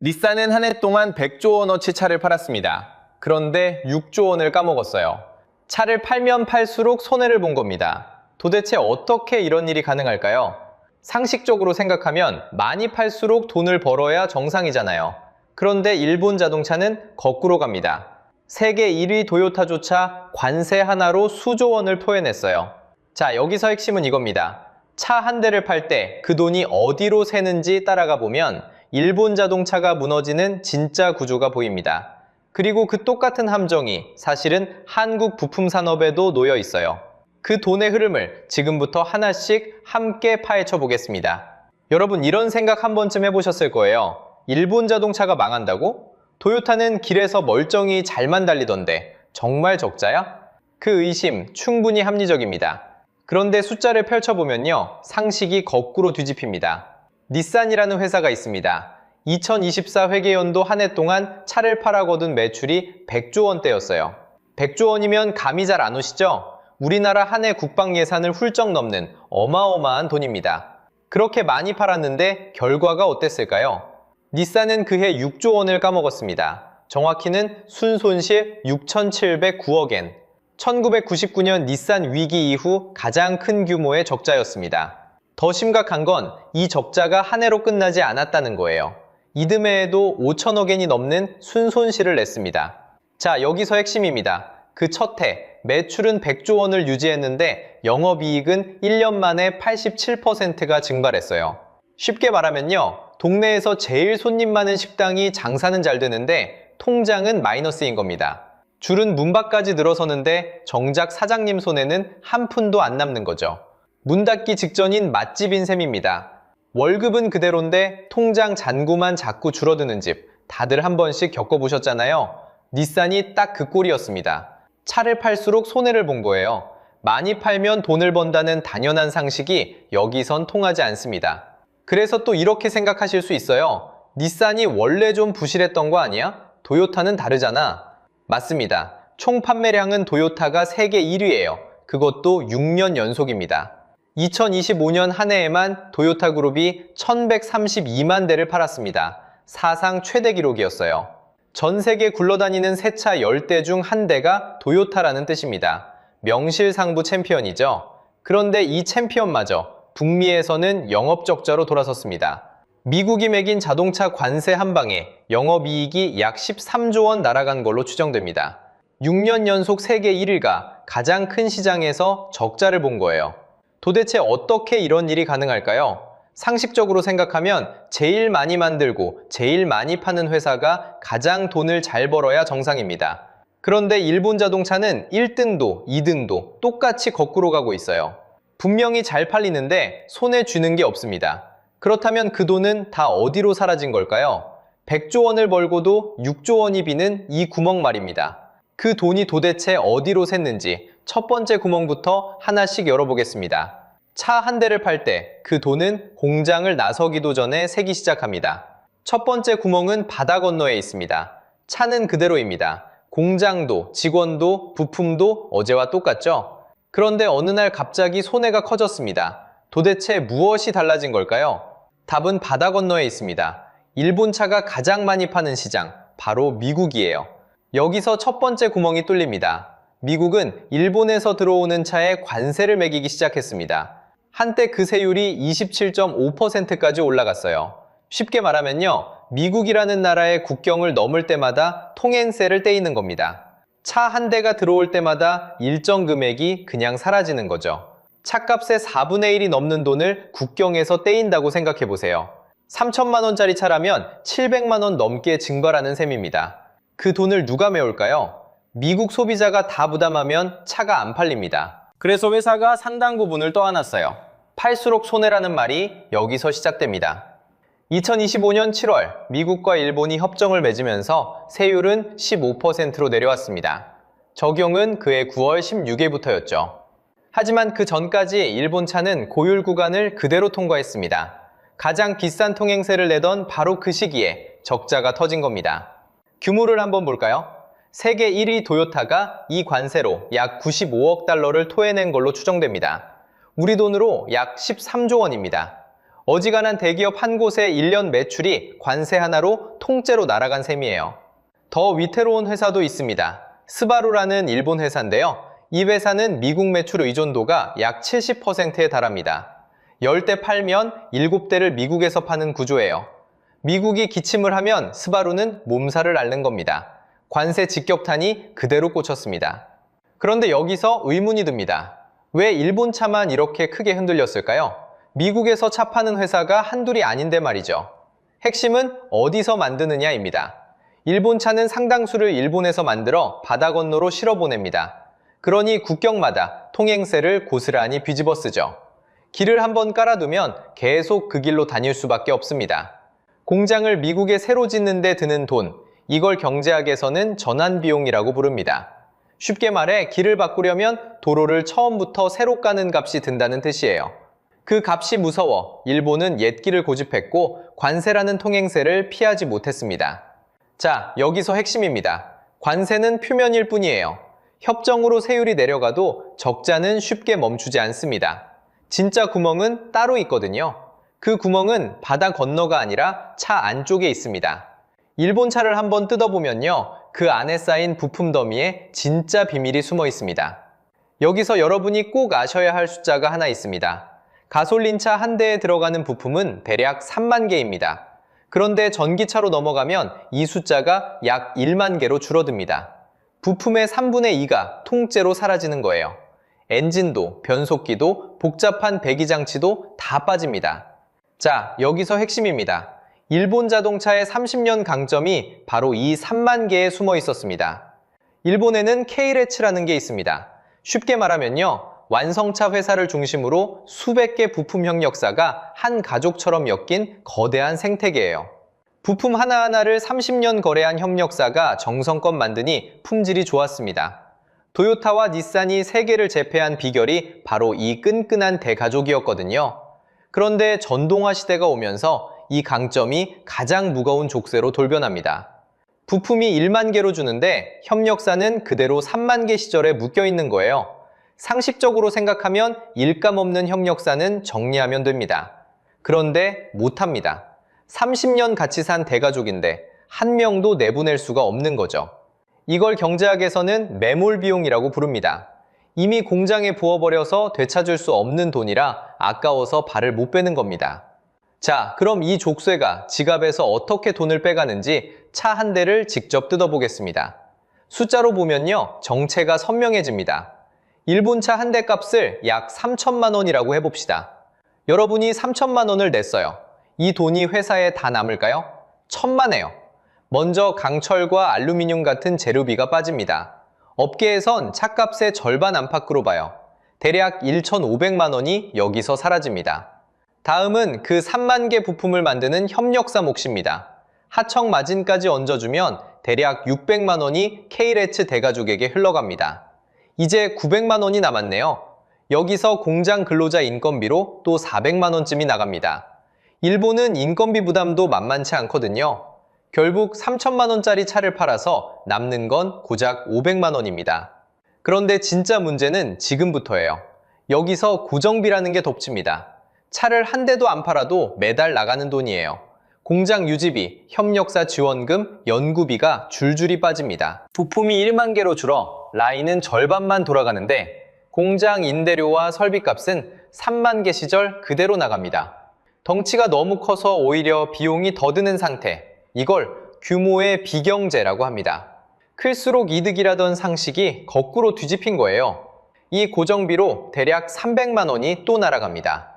닛산은 한 해 동안 100조 원어치 차를 팔았습니다. 그런데 6조 원을 까먹었어요. 차를 팔면 팔수록 손해를 본 겁니다. 도대체 어떻게 이런 일이 가능할까요? 상식적으로 생각하면 많이 팔수록 돈을 벌어야 정상이잖아요. 그런데 일본 자동차는 거꾸로 갑니다. 세계 1위 도요타조차 관세 하나로 수조 원을 토해냈어요. 자, 여기서 핵심은 이겁니다. 차 한 대를 팔 때 그 돈이 어디로 새는지 따라가 보면 일본 자동차가 무너지는 진짜 구조가 보입니다. 그리고 그 똑같은 함정이 사실은 한국 부품 산업에도 놓여 있어요. 그 돈의 흐름을 지금부터 하나씩 함께 파헤쳐 보겠습니다. 여러분, 이런 생각 한 번쯤 해보셨을 거예요. 일본 자동차가 망한다고? 도요타는 길에서 멀쩡히 잘만 달리던데 정말 적자야? 그 의심 충분히 합리적입니다. 그런데 숫자를 펼쳐보면요, 상식이 거꾸로 뒤집힙니다. 닛산이라는 회사가 있습니다. 2024 회계연도 한 해 동안 차를 팔아 거둔 매출이 100조 원대였어요. 100조 원이면 감이 잘 안 오시죠? 우리나라 한 해 국방 예산을 훌쩍 넘는 어마어마한 돈입니다. 그렇게 많이 팔았는데 결과가 어땠을까요? 닛산은 그해 6조 원을 까먹었습니다. 정확히는 순손실 6,709억 엔. 1999년 닛산 위기 이후 가장 큰 규모의 적자였습니다. 더 심각한 건 이 적자가 한 해로 끝나지 않았다는 거예요. 이듬해에도 5천억 엔이 넘는 순손실을 냈습니다. 자, 여기서 핵심입니다. 그 첫 해 매출은 100조 원을 유지했는데 영업이익은 1년 만에 87%가 증발했어요. 쉽게 말하면요, 동네에서 제일 손님 많은 식당이 장사는 잘 되는데 통장은 마이너스인 겁니다. 줄은 문 밖까지 늘어서는데 정작 사장님 손에는 한 푼도 안 남는 거죠. 문 닫기 직전인 맛집인 셈입니다. 월급은 그대로인데 통장 잔고만 자꾸 줄어드는 집, 다들 한 번씩 겪어보셨잖아요. 닛산이 딱 그 꼴이었습니다. 차를 팔수록 손해를 본 거예요. 많이 팔면 돈을 번다는 당연한 상식이 여기선 통하지 않습니다. 그래서 또 이렇게 생각하실 수 있어요. 닛산이 원래 좀 부실했던 거 아니야? 도요타는 다르잖아. 맞습니다. 총 판매량은 도요타가 세계 1위예요. 그것도 6년 연속입니다. 2025년 한 해에만 도요타 그룹이 1132만 대를 팔았습니다. 사상 최대 기록이었어요. 전 세계 굴러다니는 새 차 10대 중 한 대가 도요타라는 뜻입니다. 명실상부 챔피언이죠. 그런데 이 챔피언마저 북미에서는 영업적자로 돌아섰습니다. 미국이 매긴 자동차 관세 한 방에 영업이익이 약 13조 원 날아간 걸로 추정됩니다. 6년 연속 세계 1위가 가장 큰 시장에서 적자를 본 거예요. 도대체 어떻게 이런 일이 가능할까요? 상식적으로 생각하면 제일 많이 만들고 제일 많이 파는 회사가 가장 돈을 잘 벌어야 정상입니다. 그런데 일본 자동차는 1등도 2등도 똑같이 거꾸로 가고 있어요. 분명히 잘 팔리는데 손에 쥐는 게 없습니다. 그렇다면 그 돈은 다 어디로 사라진 걸까요? 100조 원을 벌고도 6조 원이 비는 이 구멍 말입니다. 그 돈이 도대체 어디로 샜는지 첫 번째 구멍부터 하나씩 열어보겠습니다. 차 한 대를 팔 때 그 돈은 공장을 나서기도 전에 새기 시작합니다. 첫 번째 구멍은 바다 건너에 있습니다. 차는 그대로입니다. 공장도, 직원도, 부품도 어제와 똑같죠? 그런데 어느 날 갑자기 손해가 커졌습니다. 도대체 무엇이 달라진 걸까요? 답은 바다 건너에 있습니다. 일본 차가 가장 많이 파는 시장, 바로 미국이에요. 여기서 첫 번째 구멍이 뚫립니다. 미국은 일본에서 들어오는 차에 관세를 매기기 시작했습니다. 한때 그 세율이 27.5%까지 올라갔어요. 쉽게 말하면요, 미국이라는 나라의 국경을 넘을 때마다 통행세를 떼이는 겁니다. 차 한 대가 들어올 때마다 일정 금액이 그냥 사라지는 거죠. 차값의 4분의 1이 넘는 돈을 국경에서 떼인다고 생각해보세요. 3천만 원짜리 차라면 700만 원 넘게 증발하는 셈입니다. 그 돈을 누가 메울까요? 미국 소비자가 다 부담하면 차가 안 팔립니다. 그래서 회사가 상당 부분을 떠안았어요. 팔수록 손해라는 말이 여기서 시작됩니다. 2025년 7월 미국과 일본이 협정을 맺으면서 세율은 15%로 내려왔습니다. 적용은 그해 9월 16일부터였죠. 하지만 그 전까지 일본 차는 고율 구간을 그대로 통과했습니다. 가장 비싼 통행세를 내던 바로 그 시기에 적자가 터진 겁니다. 규모를 한번 볼까요? 세계 1위 도요타가 이 관세로 약 95억 달러를 토해낸 걸로 추정됩니다. 우리 돈으로 약 13조 원입니다. 어지간한 대기업 한 곳의 1년 매출이 관세 하나로 통째로 날아간 셈이에요. 더 위태로운 회사도 있습니다. 스바루라는 일본 회사인데요. 이 회사는 미국 매출 의존도가 약 70%에 달합니다. 10대 팔면 7대를 미국에서 파는 구조예요. 미국이 기침을 하면 스바루는 몸살을 앓는 겁니다. 관세 직격탄이 그대로 꽂혔습니다. 그런데 여기서 의문이 듭니다. 왜 일본 차만 이렇게 크게 흔들렸을까요? 미국에서 차 파는 회사가 한둘이 아닌데 말이죠. 핵심은 어디서 만드느냐입니다. 일본 차는 상당수를 일본에서 만들어 바다 건너로 실어 보냅니다. 그러니 국경마다 통행세를 고스란히 뒤집어 쓰죠. 길을 한번 깔아두면 계속 그 길로 다닐 수밖에 없습니다. 공장을 미국에 새로 짓는 데 드는 돈, 이걸 경제학에서는 전환비용이라고 부릅니다. 쉽게 말해 길을 바꾸려면 도로를 처음부터 새로 까는 값이 든다는 뜻이에요. 그 값이 무서워 일본은 옛길을 고집했고 관세라는 통행세를 피하지 못했습니다. 자, 여기서 핵심입니다. 관세는 표면일 뿐이에요. 협정으로 세율이 내려가도 적자는 쉽게 멈추지 않습니다. 진짜 구멍은 따로 있거든요. 그 구멍은 바다 건너가 아니라 차 안쪽에 있습니다. 일본 차를 한번 뜯어보면요. 그 안에 쌓인 부품 더미에 진짜 비밀이 숨어 있습니다. 여기서 여러분이 꼭 아셔야 할 숫자가 하나 있습니다. 가솔린차 한 대에 들어가는 부품은 대략 3만 개입니다. 그런데 전기차로 넘어가면 이 숫자가 약 1만 개로 줄어듭니다. 부품의 3분의 2가 통째로 사라지는 거예요. 엔진도, 변속기도, 복잡한 배기장치도 다 빠집니다. 자, 여기서 핵심입니다. 일본 자동차의 30년 강점이 바로 이 3만 개에 숨어 있었습니다. 일본에는 K레츠라는 게 있습니다. 쉽게 말하면요. 완성차 회사를 중심으로 수백 개 부품 협력사가 한 가족처럼 엮인 거대한 생태계예요. 부품 하나하나를 30년 거래한 협력사가 정성껏 만드니 품질이 좋았습니다. 도요타와 닛산이 세계를 제패한 비결이 바로 이 끈끈한 대가족이었거든요. 그런데 전동화 시대가 오면서 이 강점이 가장 무거운 족쇄로 돌변합니다. 부품이 1만 개로 주는데 협력사는 그대로 3만 개 시절에 묶여 있는 거예요. 상식적으로 생각하면 일감 없는 협력사는 정리하면 됩니다. 그런데 못합니다. 30년 같이 산 대가족인데 한 명도 내보낼 수가 없는 거죠. 이걸 경제학에서는 매몰 비용이라고 부릅니다. 이미 공장에 부어버려서 되찾을 수 없는 돈이라 아까워서 발을 못 빼는 겁니다. 자, 그럼 이 족쇄가 지갑에서 어떻게 돈을 빼가는지 차 한 대를 직접 뜯어보겠습니다. 숫자로 보면요, 정체가 선명해집니다. 일본 차 한 대 값을 약 3천만 원이라고 해봅시다. 여러분이 3천만 원을 냈어요. 이 돈이 회사에 다 남을까요? 천만에요. 먼저 강철과 알루미늄 같은 재료비가 빠집니다. 업계에선 차값의 절반 안팎으로 봐요. 대략 1,500만 원이 여기서 사라집니다. 다음은 그 3만 개 부품을 만드는 협력사 몫입니다. 하청 마진까지 얹어주면 대략 600만 원이 K레츠 대가족에게 흘러갑니다. 이제 900만 원이 남았네요. 여기서 공장 근로자 인건비로 또 400만 원쯤이 나갑니다. 일본은 인건비 부담도 만만치 않거든요. 결국 3천만 원짜리 차를 팔아서 남는 건 고작 500만 원입니다. 그런데 진짜 문제는 지금부터예요. 여기서 고정비라는 게 덮칩니다. 차를 한 대도 안 팔아도 매달 나가는 돈이에요. 공장 유지비, 협력사 지원금, 연구비가 줄줄이 빠집니다. 부품이 1만 개로 줄어 라인은 절반만 돌아가는데 공장 임대료와 설비값은 3만 개 시절 그대로 나갑니다. 덩치가 너무 커서 오히려 비용이 더 드는 상태. 이걸 규모의 비경제라고 합니다. 클수록 이득이라던 상식이 거꾸로 뒤집힌 거예요. 이 고정비로 대략 300만 원이 또 날아갑니다.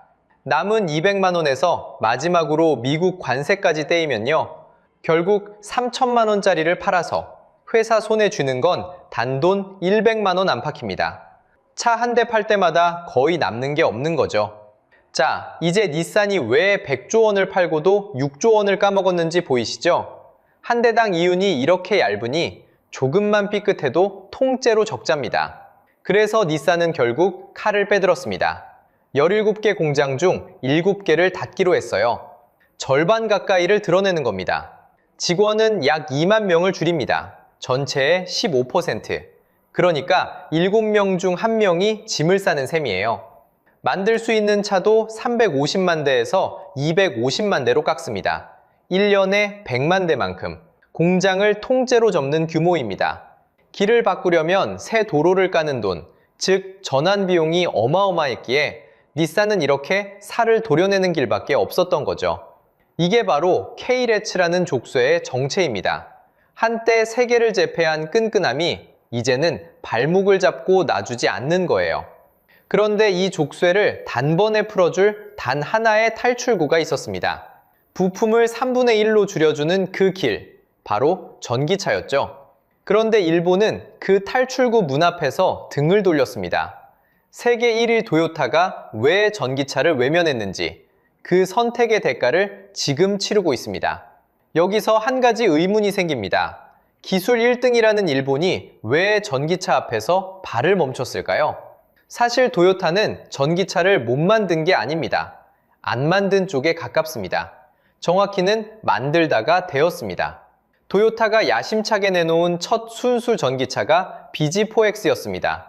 남은 200만 원에서 마지막으로 미국 관세까지 떼이면요. 결국 3천만 원짜리를 팔아서 회사 손에 쥐는 건 단돈 100만 원 안팎입니다. 차 한 대 팔 때마다 거의 남는 게 없는 거죠. 자, 이제 닛산이 왜 100조 원을 팔고도 6조 원을 까먹었는지 보이시죠? 한 대당 이윤이 이렇게 얇으니 조금만 삐끗해도 통째로 적자입니다. 그래서 닛산은 결국 칼을 빼들었습니다. 17개 공장 중 7개를 닫기로 했어요. 절반 가까이를 드러내는 겁니다. 직원은 약 2만 명을 줄입니다. 전체의 15%. 그러니까 7명 중 1명이 짐을 싸는 셈이에요. 만들 수 있는 차도 350만 대에서 250만 대로 깎습니다. 1년에 100만 대만큼 공장을 통째로 접는 규모입니다. 길을 바꾸려면 새 도로를 까는 돈, 즉 전환 비용이 어마어마했기에 닛산은 이렇게 살을 도려내는 길밖에 없었던 거죠. 이게 바로 K-레츠라는 족쇄의 정체입니다. 한때 세계를 제패한 끈끈함이 이제는 발목을 잡고 놔주지 않는 거예요. 그런데 이 족쇄를 단번에 풀어줄 단 하나의 탈출구가 있었습니다. 부품을 3분의 1로 줄여주는 그 길, 바로 전기차였죠. 그런데 일본은 그 탈출구 문 앞에서 등을 돌렸습니다. 세계 1위 도요타가 왜 전기차를 외면했는지 그 선택의 대가를 지금 치르고 있습니다. 여기서 한 가지 의문이 생깁니다. 기술 1등이라는 일본이 왜 전기차 앞에서 발을 멈췄을까요? 사실 도요타는 전기차를 못 만든 게 아닙니다. 안 만든 쪽에 가깝습니다. 정확히는 만들다가 되었습니다. 도요타가 야심차게 내놓은 첫 순수 전기차가 BG4X였습니다.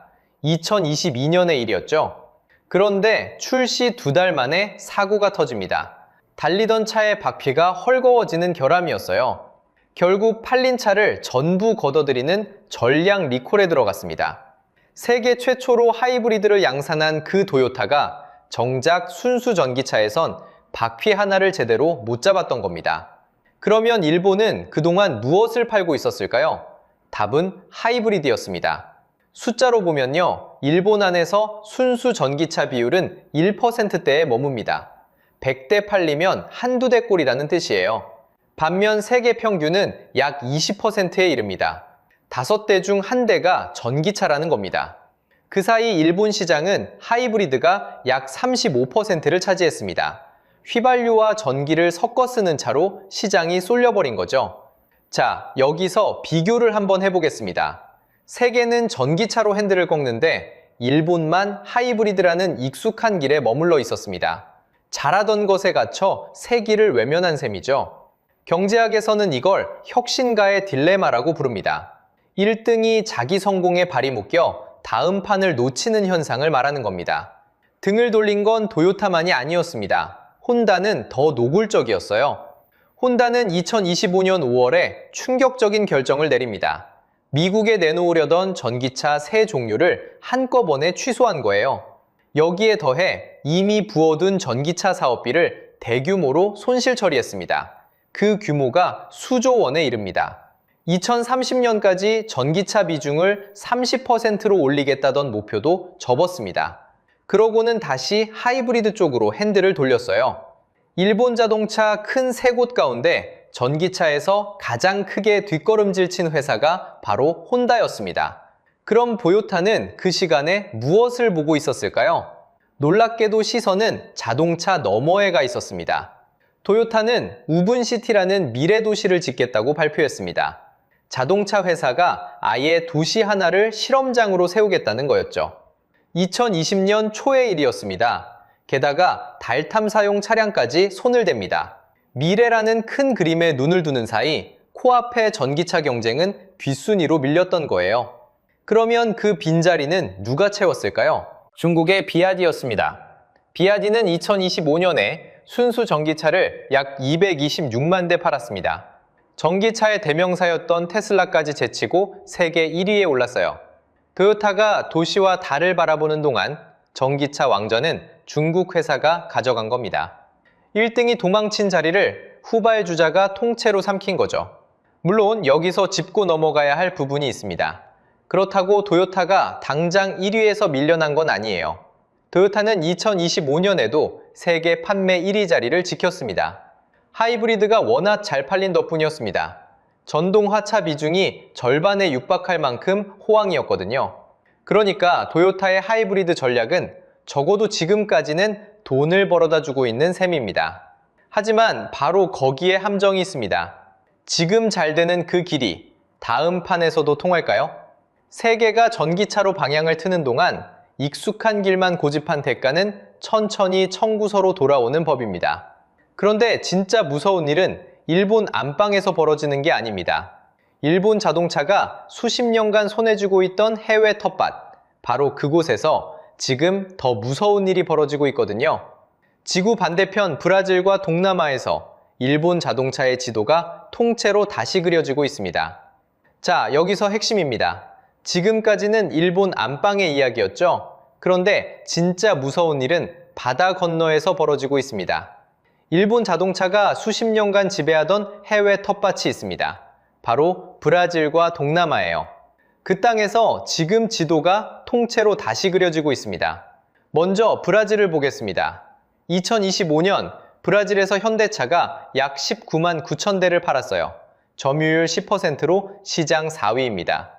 2022년의 일이었죠. 그런데 출시 2달 만에 사고가 터집니다. 달리던 차의 바퀴가 헐거워지는 결함이었어요. 결국 팔린 차를 전부 걷어들이는 전량 리콜에 들어갔습니다. 세계 최초로 하이브리드를 양산한 그 도요타가 정작 순수 전기차에선 바퀴 하나를 제대로 못 잡았던 겁니다. 그러면 일본은 그동안 무엇을 팔고 있었을까요? 답은 하이브리드였습니다. 숫자로 보면요, 일본 안에서 순수 전기차 비율은 1%대에 머뭅니다. 100대 팔리면 한두 대 꼴이라는 뜻이에요. 반면 세계 평균은 약 20%에 이릅니다. 5대 중 1대가 전기차라는 겁니다. 그 사이 일본 시장은 하이브리드가 약 35%를 차지했습니다. 휘발유와 전기를 섞어 쓰는 차로 시장이 쏠려버린 거죠. 자, 여기서 비교를 한번 해보겠습니다. 세계는 전기차로 핸들을 꺾는데 일본만 하이브리드라는 익숙한 길에 머물러 있었습니다. 잘하던 것에 갇혀 새 길을 외면한 셈이죠. 경제학에서는 이걸 혁신가의 딜레마라고 부릅니다. 1등이 자기 성공에 발이 묶여 다음 판을 놓치는 현상을 말하는 겁니다. 등을 돌린 건 도요타만이 아니었습니다. 혼다는 더 노골적이었어요. 혼다는 2025년 5월에 충격적인 결정을 내립니다. 미국에 내놓으려던 전기차 3종류를 한꺼번에 취소한 거예요. 여기에 더해 이미 부어둔 전기차 사업비를 대규모로 손실 처리했습니다. 그 규모가 수조 원에 이릅니다. 2030년까지 전기차 비중을 30%로 올리겠다던 목표도 접었습니다. 그러고는 다시 하이브리드 쪽으로 핸들을 돌렸어요. 일본 자동차 큰 3곳 가운데 전기차에서 가장 크게 뒷걸음질 친 회사가 바로 혼다였습니다. 그럼 도요타는 그 시간에 무엇을 보고 있었을까요? 놀랍게도 시선은 자동차 너머에 가 있었습니다. 도요타는 우분시티라는 미래 도시를 짓겠다고 발표했습니다. 자동차 회사가 아예 도시 하나를 실험장으로 세우겠다는 거였죠. 2020년 초의 일이었습니다. 게다가 달 탐사용 차량까지 손을 댑니다. 미래라는 큰 그림에 눈을 두는 사이 코앞의 전기차 경쟁은 뒷순위로 밀렸던 거예요. 그러면 그 빈자리는 누가 채웠을까요? 중국의 비아디였습니다. 비아디는 2025년에 순수 전기차를 약 226만 대 팔았습니다. 전기차의 대명사였던 테슬라까지 제치고 세계 1위에 올랐어요. 도요타가 도시와 달을 바라보는 동안 전기차 왕좌는 중국 회사가 가져간 겁니다. 1등이 도망친 자리를 후발주자가 통째로 삼킨 거죠. 물론 여기서 짚고 넘어가야 할 부분이 있습니다. 그렇다고 도요타가 당장 1위에서 밀려난 건 아니에요. 도요타는 2025년에도 세계 판매 1위 자리를 지켰습니다. 하이브리드가 워낙 잘 팔린 덕분이었습니다. 전동 하차 비중이 절반에 육박할 만큼 호황이었거든요. 그러니까 도요타의 하이브리드 전략은 적어도 지금까지는 돈을 벌어다 주고 있는 셈입니다. 하지만 바로 거기에 함정이 있습니다. 지금 잘 되는 그 길이 다음 판에서도 통할까요? 세계가 전기차로 방향을 트는 동안 익숙한 길만 고집한 대가는 천천히 청구서로 돌아오는 법입니다. 그런데 진짜 무서운 일은 일본 안방에서 벌어지는 게 아닙니다. 일본 자동차가 수십 년간 손에 쥐고 있던 해외 텃밭, 바로 그곳에서 지금 더 무서운 일이 벌어지고 있거든요. 지구 반대편 브라질과 동남아에서 일본 자동차의 지도가 통째로 다시 그려지고 있습니다. 자, 여기서 핵심입니다. 지금까지는 일본 안방의 이야기였죠? 그런데 진짜 무서운 일은 바다 건너에서 벌어지고 있습니다. 일본 자동차가 수십 년간 지배하던 해외 텃밭이 있습니다. 바로 브라질과 동남아예요. 그 땅에서 지금 지도가 통째로 다시 그려지고 있습니다. 먼저 브라질을 보겠습니다. 2025년 브라질에서 현대차가 약 19만 9천 대를 팔았어요. 점유율 10%로 시장 4위입니다.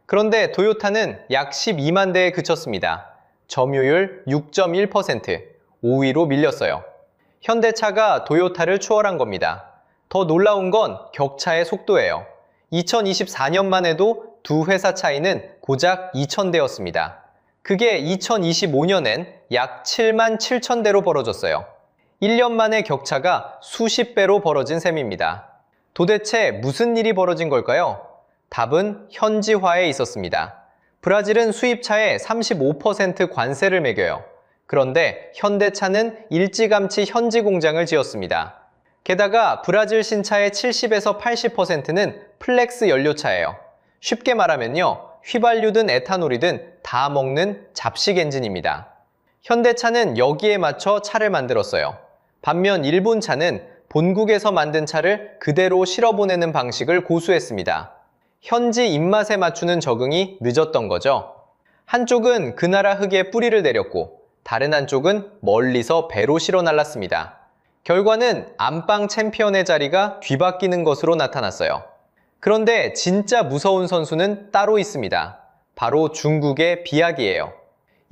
그런데 도요타는 약 12만 대에 그쳤습니다. 점유율 6.1%, 5위로 밀렸어요. 현대차가 도요타를 추월한 겁니다. 더 놀라운 건 격차의 속도예요. 2024년만 해도 두 회사 차이는 고작 2,000대였습니다. 그게 2025년엔 약 7만 7천 대로 벌어졌어요. 1년 만에 격차가 수십 배로 벌어진 셈입니다. 도대체 무슨 일이 벌어진 걸까요? 답은 현지화에 있었습니다. 브라질은 수입차에 35% 관세를 매겨요. 그런데 현대차는 일찌감치 현지 공장을 지었습니다. 게다가 브라질 신차의 70에서 80%는 플렉스 연료차예요. 쉽게 말하면요, 휘발유든 에탄올이든 다 먹는 잡식 엔진입니다. 현대차는 여기에 맞춰 차를 만들었어요. 반면 일본 차는 본국에서 만든 차를 그대로 실어보내는 방식을 고수했습니다. 현지 입맛에 맞추는 적응이 늦었던 거죠. 한쪽은 그 나라 흙에 뿌리를 내렸고 다른 한쪽은 멀리서 배로 실어 날랐습니다. 결과는 안방 챔피언의 자리가 뒤바뀌는 것으로 나타났어요. 그런데 진짜 무서운 선수는 따로 있습니다. 바로 중국의 비아디예요.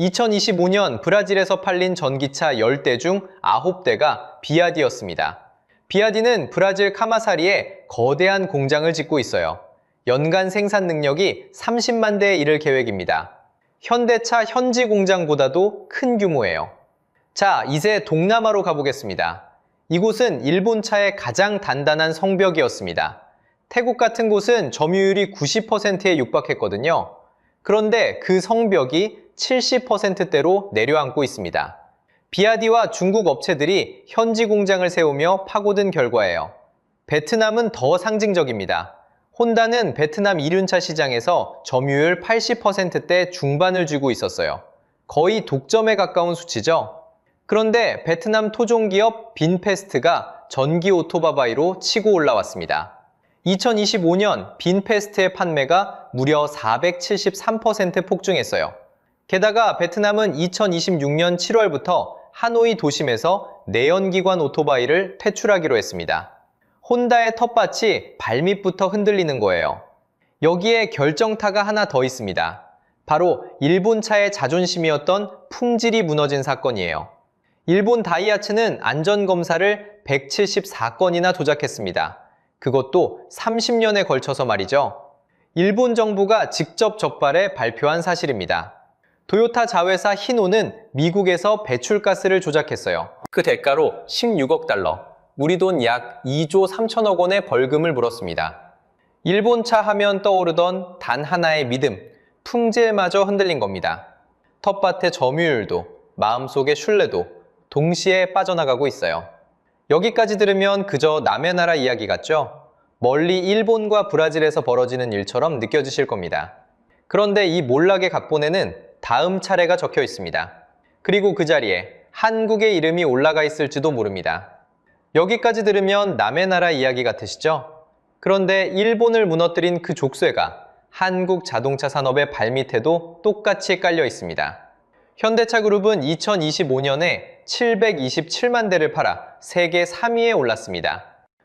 2025년 브라질에서 팔린 전기차 10대 중 9대가 비아디였습니다. 비아디는 브라질 카마사리에 거대한 공장을 짓고 있어요. 연간 생산 능력이 30만 대에 이를 계획입니다. 현대차 현지 공장보다도 큰 규모예요. 자, 이제 동남아로 가보겠습니다. 이곳은 일본차의 가장 단단한 성벽이었습니다. 태국 같은 곳은 점유율이 90%에 육박했거든요. 그런데 그 성벽이 70%대로 내려앉고 있습니다. 비아디와 중국 업체들이 현지 공장을 세우며 파고든 결과예요. 베트남은 더 상징적입니다. 혼다는 베트남 이륜차 시장에서 점유율 80%대 중반을 쥐고 있었어요. 거의 독점에 가까운 수치죠. 그런데 베트남 토종기업 빈페스트가 전기 오토바바이로 치고 올라왔습니다. 2025년 빈페스트의 판매가 무려 473% 폭증했어요. 게다가 베트남은 2026년 7월부터 하노이 도심에서 내연기관 오토바이를 퇴출하기로 했습니다. 혼다의 텃밭이 발밑부터 흔들리는 거예요. 여기에 결정타가 하나 더 있습니다. 바로 일본차의 자존심이었던 품질이 무너진 사건이에요. 일본 다이하츠는 안전검사를 174건이나 조작했습니다. 그것도 30년에 걸쳐서 말이죠. 일본 정부가 직접 적발해 발표한 사실입니다. 도요타 자회사 히노는 미국에서 배출가스를 조작했어요. 그 대가로 16억 달러, 우리 돈 약 2조 3천억 원의 벌금을 물었습니다. 일본차 하면 떠오르던 단 하나의 믿음, 품질마저 흔들린 겁니다. 텃밭의 점유율도, 마음속의 신뢰도 동시에 빠져나가고 있어요. 여기까지 들으면 그저 남의 나라 이야기 같죠? 멀리 일본과 브라질에서 벌어지는 일처럼 느껴지실 겁니다. 그런데 이 몰락의 각본에는 다음 차례가 적혀 있습니다. 그리고 그 자리에 한국의 이름이 올라가 있을지도 모릅니다. 여기까지 들으면 남의 나라 이야기 같으시죠? 그런데 일본을 무너뜨린 그 족쇄가 한국 자동차 산업의 발밑에도 똑같이 깔려 있습니다. 현대차 그룹은 2025년에 727만 대를 팔아 세계 3위에 올랐습니다.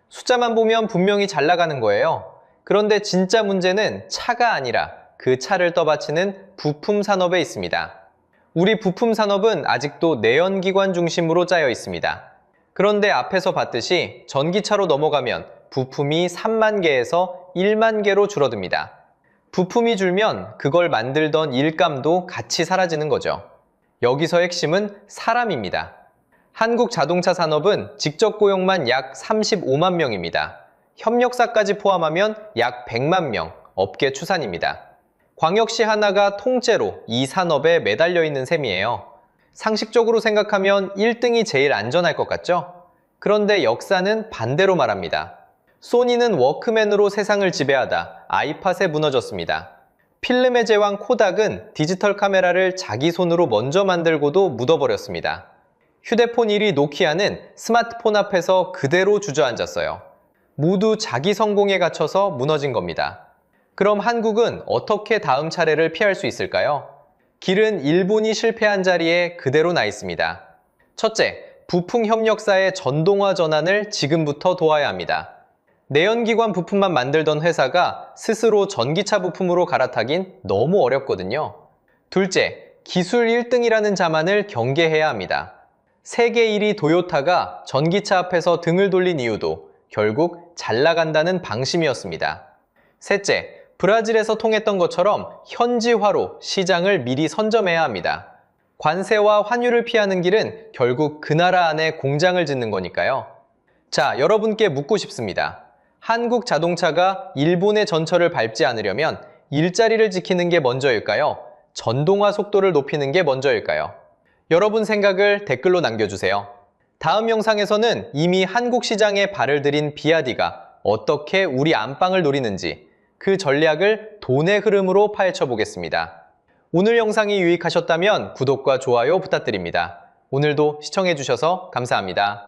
숫자만 보면 분명히 잘 나가는 거예요. 그런데 진짜 문제는 차가 아니라 그 차를 떠받치는 부품 산업에 있습니다. 우리 부품 산업은 아직도 내연기관 중심으로 짜여 있습니다. 그런데 앞에서 봤듯이 전기차로 넘어가면 부품이 3만 개에서 1만 개로 줄어듭니다. 부품이 줄면 그걸 만들던 일감도 같이 사라지는 거죠. 여기서 핵심은 사람입니다. 한국 자동차 산업은 직접 고용만 약 35만 명입니다. 협력사까지 포함하면 약 100만 명, 업계 추산입니다. 광역시 하나가 통째로 이 산업에 매달려 있는 셈이에요. 상식적으로 생각하면 1등이 제일 안전할 것 같죠? 그런데 역사는 반대로 말합니다. 소니는 워크맨으로 세상을 지배하다 아이팟에 무너졌습니다. 필름의 제왕 코닥은 디지털 카메라를 자기 손으로 먼저 만들고도 묻어버렸습니다. 휴대폰 1위 노키아는 스마트폰 앞에서 그대로 주저앉았어요. 모두 자기 성공에 갇혀서 무너진 겁니다. 그럼 한국은 어떻게 다음 차례를 피할 수 있을까요? 길은 일본이 실패한 자리에 그대로 나 있습니다. 첫째, 부품협력사의 전동화 전환을 지금부터 도와야 합니다. 내연기관 부품만 만들던 회사가 스스로 전기차 부품으로 갈아타긴 너무 어렵거든요. 둘째, 기술 1등이라는 자만을 경계해야 합니다. 세계 1위 도요타가 전기차 앞에서 등을 돌린 이유도 결국 잘 나간다는 방심이었습니다. 셋째, 브라질에서 통했던 것처럼 현지화로 시장을 미리 선점해야 합니다. 관세와 환율을 피하는 길은 결국 그 나라 안에 공장을 짓는 거니까요. 자, 여러분께 묻고 싶습니다. 한국 자동차가 일본의 전철을 밟지 않으려면 일자리를 지키는 게 먼저일까요? 전동화 속도를 높이는 게 먼저일까요? 여러분 생각을 댓글로 남겨주세요. 다음 영상에서는 이미 한국 시장에 발을 들인 비아디가 어떻게 우리 안방을 노리는지 그 전략을 돈의 흐름으로 파헤쳐 보겠습니다. 오늘 영상이 유익하셨다면 구독과 좋아요 부탁드립니다. 오늘도 시청해주셔서 감사합니다.